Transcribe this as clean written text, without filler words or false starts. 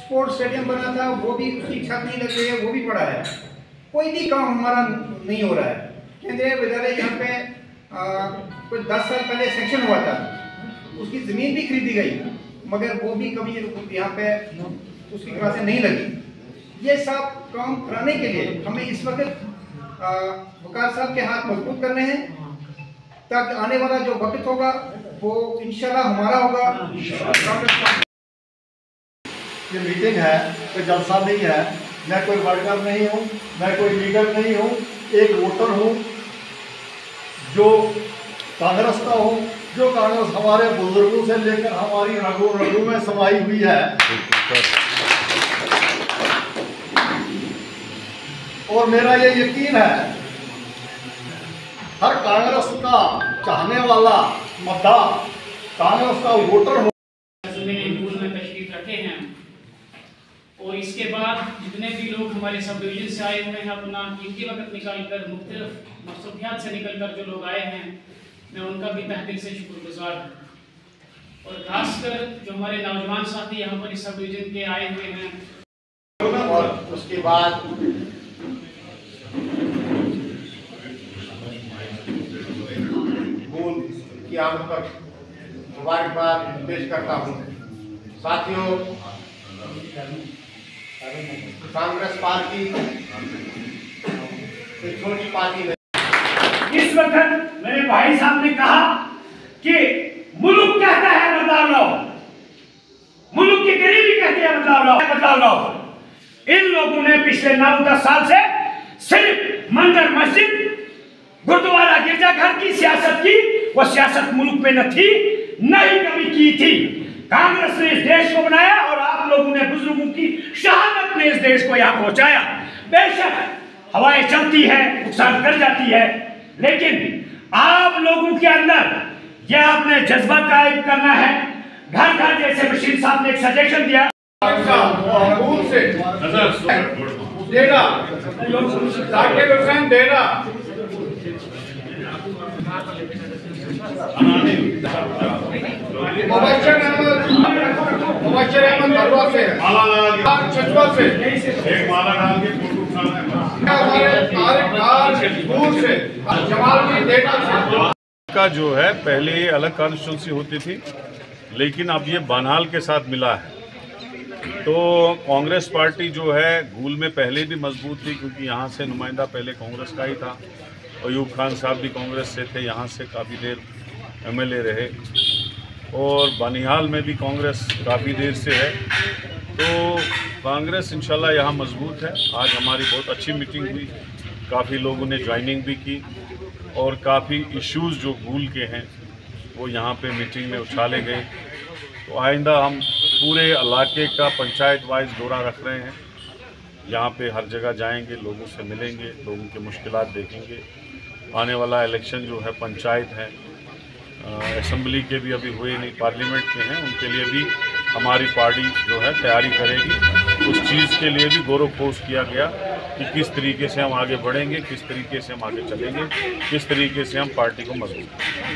Sports stadium बना था, वो भी उसकी छत नहीं लग रही है, वो भी पड़ा है। कोई भी काम हमारा नहीं हो रहा है। केंद्रीय विद्यालय यहाँ पे कोई 10 साल पहले सेक्शन हुआ था, उसकी ज़मीन भी खरीदी गई, मगर वो भी कभी यहाँ पे उसकी क्लासें नहीं लगी। ये सब काम कराने के लिए हमें इस वक्त वकार साहब के हाथ मजबूत करने हैं, ताकि आने वाला जो वक्त होगा वो इंशाल्लाह हमारा होगा। ये मीटिंग है, कोई जलसा नहीं है। मैं कोई वर्कर नहीं हूँ, मैं कोई लीडर नहीं हूँ, एक वोटर हूँ जो कांग्रेस का हूँ, जो कांग्रेस हमारे बुजुर्गों से लेकर हमारी रगों रगों में समाई हुई है। और मेरा ये यकीन है, हर कांग्रेस का चाहने वाला मतदाता कांग्रेस का वोटर हो। स्कूल में तशरीफ रखे हैं और इसके बाद जितने भी लोग हमारे सब डिवीजन से आए हुए हैं, अपना कीमती वक्त निकालकर मुख्तलिफ मकसूदियात से निकलकर जो लोग आए हैं, मैं उनका भी तहे दिल से शुक्रगुजार हूँ। और खासकर जो हमारे नौजवान साथी यहाँ पर इस सब डिवीजन के आए हुए हैं। और उसके बाद स्कूल की आमद पर मुबारकबाद पेश करता हूँ। साथियों, कांग्रेस पार्टी एक छोटी पार्टी नहीं। इस वक्त मेरे भाई साहब ने कहा कि मुल्क कहता है बदलाव लाओ, मुल्क के गरीबी कहते हैं बदलाव लाओ। इन लोगों ने पिछले 9-10 साल से सिर्फ मंदिर, मस्जिद, गुरुद्वारा, गिरजाघर की सियासत की। वो सियासत मुल्क में न थी, न ही कभी की थी। कांग्रेस ने इस देश को बनाया और आप लोगों ने बुजुर्गों की शहादत ने इस देश को यहाँ पहुंचाया। बेशक हवाएं चलती है, नुकसान कर जाती है, लेकिन आप लोगों के अंदर यह अपने जज्बा कायम करना है। घर घर जैसे बशीर साहब ने एक सजेशन दिया, का जो है पहले ये अलग कॉन्स्टिट्यूंसी होती थी, लेकिन अब ये बनाल के साथ मिला है। तो कांग्रेस पार्टी जो है घूल में पहले भी मजबूत थी, क्योंकि यहाँ से नुमाइंदा पहले कांग्रेस का ही था। अयूब खान साहब भी कांग्रेस से थे, यहाँ से काफ़ी देर एमएलए रहे, और बनिहाल में भी कांग्रेस काफ़ी देर से है। तो कांग्रेस इंशाल्लाह यहाँ मजबूत है। आज हमारी बहुत अच्छी मीटिंग हुई, काफ़ी लोगों ने ज्वाइनिंग भी की, और काफ़ी इश्यूज़ जो घूल के हैं वो यहाँ पे मीटिंग में उछाले गए। तो आइंदा हम पूरे इलाके का पंचायत वाइज दौरा रख रहे हैं। यहाँ पे हर जगह जाएंगे, लोगों से मिलेंगे, लोगों की मुश्किलात देखेंगे। आने वाला इलेक्शन जो है पंचायत है, असेंबली के भी अभी हुए नहीं, पार्लियामेंट के हैं, उनके लिए भी हमारी पार्टी जो है तैयारी करेगी। उस चीज़ के लिए भी गौरव पोष किया गया कि किस तरीके से हम आगे बढ़ेंगे, किस तरीके से हम आगे चलेंगे, किस तरीके से हम पार्टी को मजबूत करेंगे।